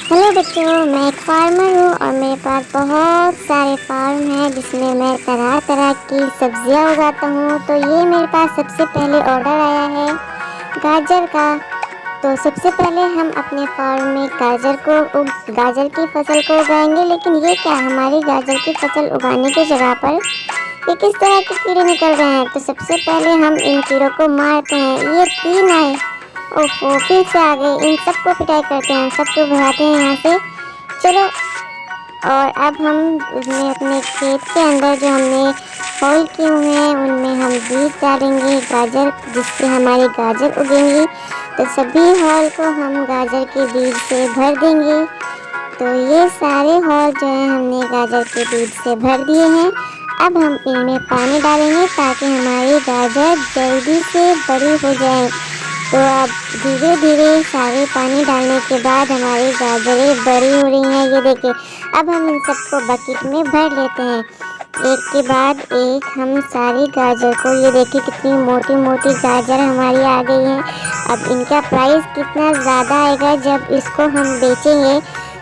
Hello बच्चों, मैं एक फार्मर हूँ और मेरे पास बहुत सारे फार्म हैं जिसमें मैं तरह तरह की सब्जियाँ उगाता हूँ। तो ये मेरे पास सबसे पहले ऑर्डर आया है गाजर का। तो सबसे पहले हम अपने फार्म में गाजर की फसल को उगाएंगे। लेकिन ये क्या, हमारी गाजर की फसल उगाने की जगह पर ये किस तरह के कीड़े निकल रहे हैं। तो सबसे पहले हम इन कीड़ों को मारते हैं। ये 3 आए, ओहो फिर से आ गए। इन सबको पिटाई करते हैं, सबको भगाते हैं यहाँ से। चलो, और अब हम उसमें अपने खेत के अंदर जो हमने होल किए हुए हैं उनमें हम बीज डालेंगे गाजर, जिससे हमारी गाजर उगेंगी। तो सभी हॉल को हम गाजर के बीज से भर देंगे। तो ये सारे हॉल जो है हमने गाजर के बीज से भर दिए हैं। अब हम इनमें पानी डालेंगे ताकि हमारी गाजर जल्दी से बड़ी हो जाए। तो अब धीरे धीरे सारे पानी डालने के बाद हमारी गाजरें बड़ी हो रही हैं। ये देखिए, अब हम इन सबको बकेट में भर लेते हैं, एक के बाद एक हम सारी गाजर को। ये देखिए कितनी मोटी मोटी गाजर हमारी आ गई है। अब इनका प्राइस कितना ज़्यादा आएगा जब इसको हम बेचेंगे।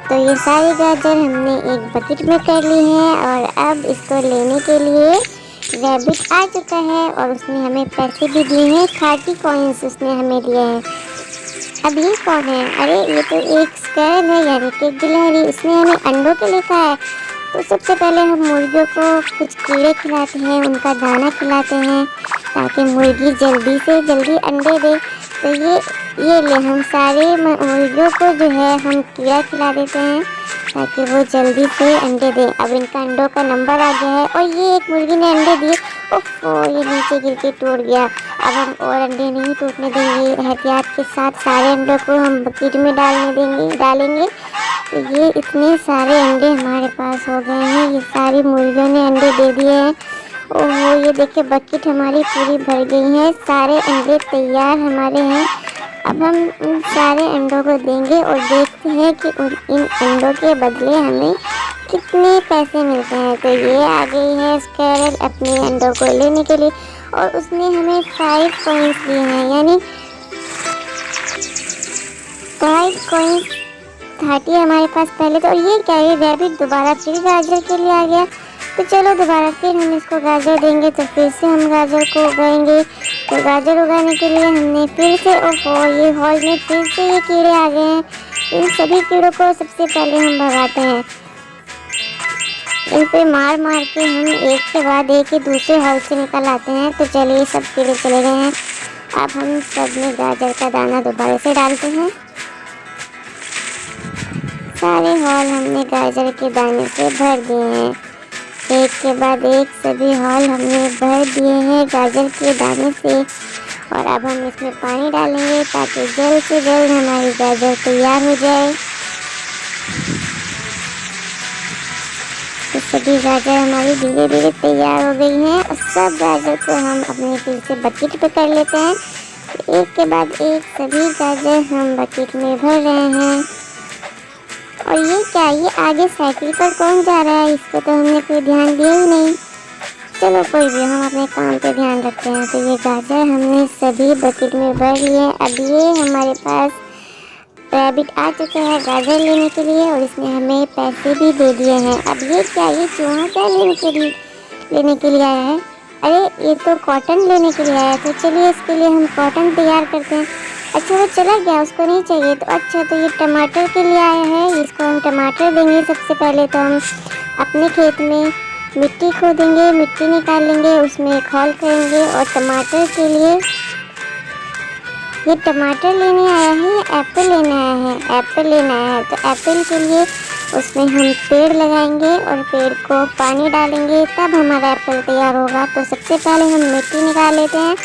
तो ये सारी गाजर हमने एक बकेट में कर ली है और अब इसको लेने के लिए रैबिट आ चुका है और उसने हमें पैसे भी दिए हैं, 30 कॉइन्स उसने हमें दिए हैं। अब ये कौन है? अरे ये तो एक स्कैरल है, यानी कि गिलहरी। उसने हमें अंडों के लिए कहा है। तो सबसे पहले हम मुर्गियों को कुछ कीड़े खिलाते हैं, उनका दाना खिलाते हैं ताकि मुर्गी जल्दी से जल्दी अंडे दे। तो ये ले, हम सारे मुर्गियों को जो है हम कीड़ा खिला देते हैं ताकि वो जल्दी से अंडे दें। अब इनका अंडों का नंबर आ गया है और ये एक मुर्गी ने अंडे दिए। ओहो, ये नीचे गिर के टूट गया। अब हम और अंडे नहीं टूटने देंगे, एहतियात के साथ सारे अंडों को हम बकेट में डालेंगे। तो ये इतने सारे अंडे हमारे पास हो गए हैं, ये सारी मुर्गियों ने अंडे दे दिए हैं। ओहो, ये देखिए बकेट हमारी पूरी भर गई है, सारे अंडे तैयार हमारे हैं। अब हम इन सारे अंडों को देंगे और देखते हैं कि इन अंडों के बदले हमें कितने पैसे मिलते हैं। तो ये आ गई है स्कैरल अपने अंडों को लेने के लिए और उसने हमें 5 कॉइन्स दिए हैं, यानी 5 कॉइन्स 30 हमारे पास पहले। तो और ये क्या, ये रैबिट दोबारा फिर गाजर के लिए आ गया। तो चलो दोबारा फिर हम इसको गाजर देंगे, तो फिर से हम गाजर को उगाएंगे। तो गाजर उगाने के लिए हमने फिर से, ओहो, ये हॉल में फिर से ये कीड़े आ गए हैं। इन सभी कीड़ों को सबसे पहले हम भगाते हैं, इन पे मार मार के हम एक के बाद एक ही दूसरे हॉल से निकल आते हैं। तो चलिए, सब कीड़े चले गए हैं। अब हम सब में गाजर का दाना दोबारा से डालते हैं। सारे हॉल हमने गाजर के दाने से भर दिए हैं, एक के बाद एक सभी हॉल हमने भर दिए हैं गाजर के दाने से। और अब हम इसमें पानी डालेंगे ताकि जल्द से जल्द हमारी गाजर तैयार हो जाए। तो सभी गाजर हमारी धीरे धीरे तैयार हो गई हैं और सब गाजर को हम अपने फिर से बकेट पे कर लेते हैं। तो एक के बाद एक सभी गाजर हम बकेट में भर रहे हैं। और ये क्या, ये आगे साइकिल पर कौन जा रहा है? इसको तो हमने कोई ध्यान दिया ही नहीं। चलो कोई भी, हम अपने काम पे ध्यान रखते हैं। तो ये गाजर हमने सभी बकेट में भर लिए। अब ये हमारे पास रैबिट आ चुका है गाजर लेने के लिए और इसने हमें पैसे भी दे दिए हैं। अब ये क्या, ये चूहा क्या लेने के लिए आया है? अरे ये तो कॉटन लेने के लिए आया है। तो चलिए इसके लिए हम कॉटन तैयार करते हैं। अच्छा, वो चला गया, उसको नहीं चाहिए। तो अच्छा, तो ये टमाटर के लिए आया है, इसको हम टमाटर देंगे। सबसे पहले तो हम अपने खेत में मिट्टी खोदेंगे, मिट्टी निकाल लेंगे, उसमें एक हॉल करेंगे। और टमाटर के लिए, ये टमाटर लेने आया है या एप्पल लेने आया है? एप्पल लेने आया है। तो एप्पल के लिए उसमें हम पेड़ लगाएंगे और पेड़ को पानी डालेंगे, तब हमारा एप्पल तैयार होगा। तो सबसे पहले हम मिट्टी निकाल लेते हैं,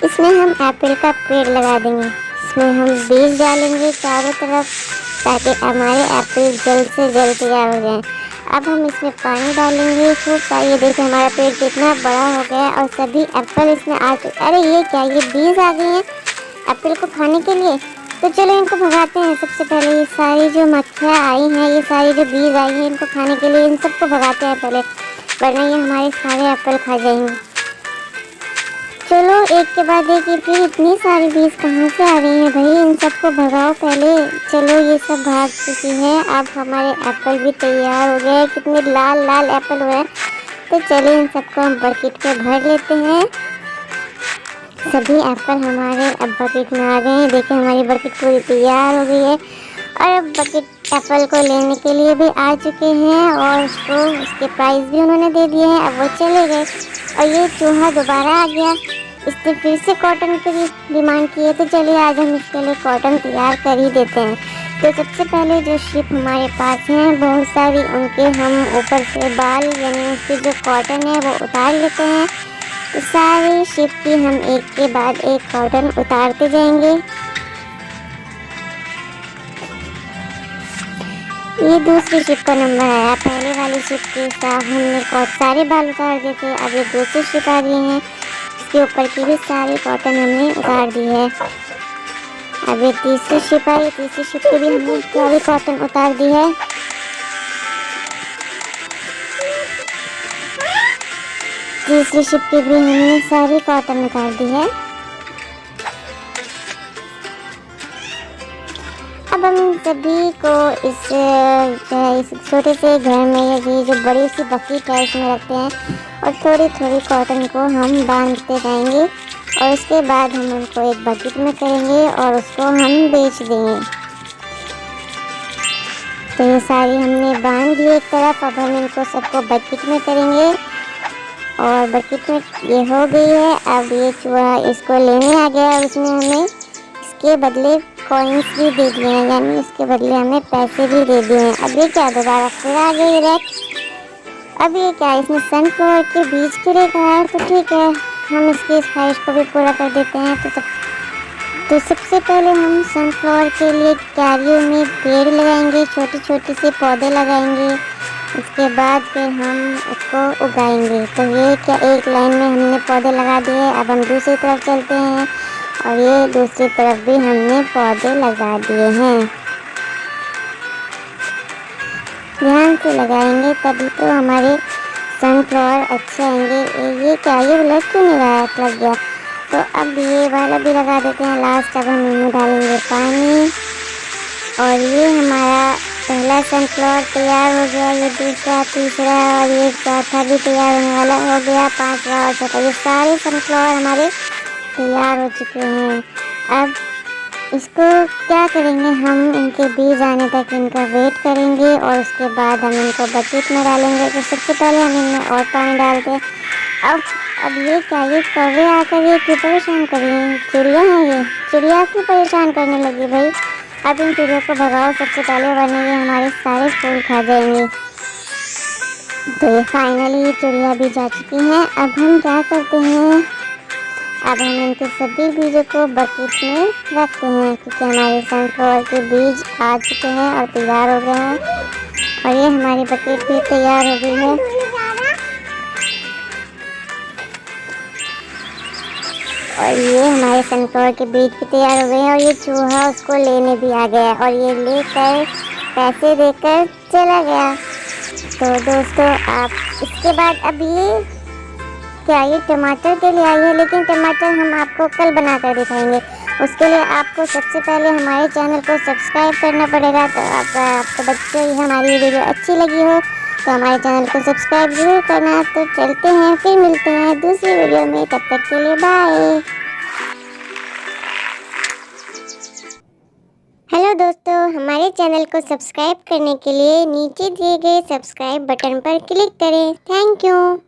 इसमें हम एप्पल का पेड़ लगा देंगे। इसमें हम बीज डालेंगे चारों तरफ ताकि हमारे एप्पल जल्द से जल्द तैयार हो जाएं। अब हम इसमें पानी डालेंगे खूब सारा। ये देखिए हमारा पेड़ कितना बड़ा हो गया और सभी एप्पल इसमें आ चुके। अरे ये क्या, ये बीज आ गए हैं एप्पल को खाने के लिए। तो चलो इनको भगाते हैं। सबसे पहले ये सारी जो मक्खियाँ आई हैं, ये सारी जो बीज आई हैं, इनको खाने के लिए इन सबको भगाते हैं पहले, वरना ये हमारे सारे एप्पल खा जाएंगे। चलो एक के बाद एक ये फिर इतनी सारी बीज कहाँ से आ रही हैं भाई, इन सबको भगाओ पहले। चलो ये सब भाग चुकी है। अब हमारे एप्पल भी तैयार हो गए, कितने लाल लाल एप्पल हुए। तो चलिए इन सबको हम बकेट में भर लेते हैं। सभी एप्पल हमारे अब बकेट में आ गए हैं। देखिए हमारी बकेट पूरी तैयार हो गई है और अब बकेट एप्पल को लेने के लिए भी आ चुके हैं और उसको उसके प्राइस भी उन्होंने दे दिए हैं। अब वो चले गए और ये चूहा दोबारा आ गया, इसने फिर से कॉटन की डिमांड की है। तो चलिए आज हम इसके लिए कॉटन तैयार कर ही देते हैं। तो सबसे पहले जो शिप हमारे पास हैं बहुत सारी, उनके हम ऊपर से बाल यानी उसकी जो कॉटन है वो उतार लेते हैं। तो सारी शिप की हम एक के बाद एक कॉटन उतारते जाएंगे। ये दूसरी शिप का नंबर आया। पहले वाली शिप के साथ हमने सारे बाल उतार दिए थे। अब ये दूसरी शिप आ गई है, इसके ऊपर की भी सारी कॉटन हमने उतार दी है। अब ये तीसरी शिप आई, तीसरी शिप की भी हमने सारी कॉटन उतार दी है। तीसरी शिप की भी हमने सारी कॉटन उतार दी है। अब हम सभी को इस छोटे से घर में ये जो बड़ी सी बकेट है इसमें रखते हैं और थोड़ी थोड़ी कॉटन को हम बांधते जाएंगे और उसके बाद हम उनको एक बकेट में करेंगे और उसको हम बेच देंगे। तो ये सारी हमने बांध दी एक तरफ। अब हम इनको सबको बकेट में करेंगे और बकेट में ये हो गई है। अब ये चूहा इसको लेने आ गया और उसने हमें इसके बदले कॉइन्स भी दे दिए हैं, यानी इसके बदले हमें पैसे भी दे दिए हैं। अब ये क्या दोबारा फिर आ गई रेड। अब ये क्या, इसने सनफ्लावर के बीज के लिए कहा है। तो ठीक है, हम इसकी इस ख्वाहिश को भी पूरा कर देते हैं। तो सबसे पहले हम सनफ्लावर के लिए क्यारियों में पेड़ लगाएंगे, छोटे छोटे से पौधे लगाएंगे। इसके बाद फिर हम उसको उगाएंगे। तो ये क्या एक लाइन में हमने पौधे लगा दिए। अब हम दूसरी तरफ चलते हैं और ये दूसरी तरफ भी हमने पौधे लगा दिए हैं। ध्यान से लगाएंगे तभी तो हमारे सनफ्लावर अच्छे आएंगे। ये क्या, ये लग क्यों नहीं रहा है, लग गया। तो अब ये वाला भी लगा देते हैं लास्ट। अब हम इनमें डालेंगे पानी और ये हमारा पहला सनफ्लावर तैयार हो गया। ये दूसरा, तीसरा और ये चौथा भी तैयार होने वाला हो गया, पांचवा और छठा। ये सारे सनफ्लावर हमारे तैयार हो चुके हैं। अब इसको क्या करेंगे, हम इनके बीज आने तक इनका वेट करेंगे और उसके बाद हम इनको बकेट में डालेंगे। तो सबसे पहले हम इनमें और पानी डालते हैं। अब ये क्या, ये कौवे आकर ये क्यों परेशान कर रही हैं, चिड़िया हैं ये, चिड़िया क्यों परेशान करने लगी भाई। अब इन चिड़ियों को भगाओ सबसे पहले, वरना ये हमारे सारे फूल खा जाएंगे। तो ये फाइनली चिड़िया भी जा चुकी हैं। अब हम क्या करते हैं, अब हम इनके सभी बीजों को बकेट में रखते हैं क्योंकि हमारे सनफ्लावर के बीज आ चुके हैं और तैयार हो गए हैं। और ये हमारी बकेट भी तैयार हो गई है। और ये हमारे सनफ्लावर के बीज भी तैयार हो गए हैं और ये चूहा उसको लेने भी आ गया और ये लेकर पैसे देकर चला गया। तो दोस्तों आप इसके बाद अब ये क्या, ये टमाटर के लिए आई है, लेकिन टमाटर हम आपको कल बना कर दिखाएंगे। उसके लिए आपको सबसे पहले हमारे चैनल को सब्सक्राइब करना पड़ेगा। तो आपको बच्चों ये हमारी वीडियो अच्छी लगी हो तो हमारे चैनल को सब्सक्राइब जरूर करना। तो चलते हैं, फिर मिलते हैं दूसरी वीडियो में, तब तक के लिए बाय। हेलो दोस्तों, हमारे चैनल को सब्सक्राइब करने के लिए नीचे दिए गए सब्सक्राइब बटन पर क्लिक करें। Thank you.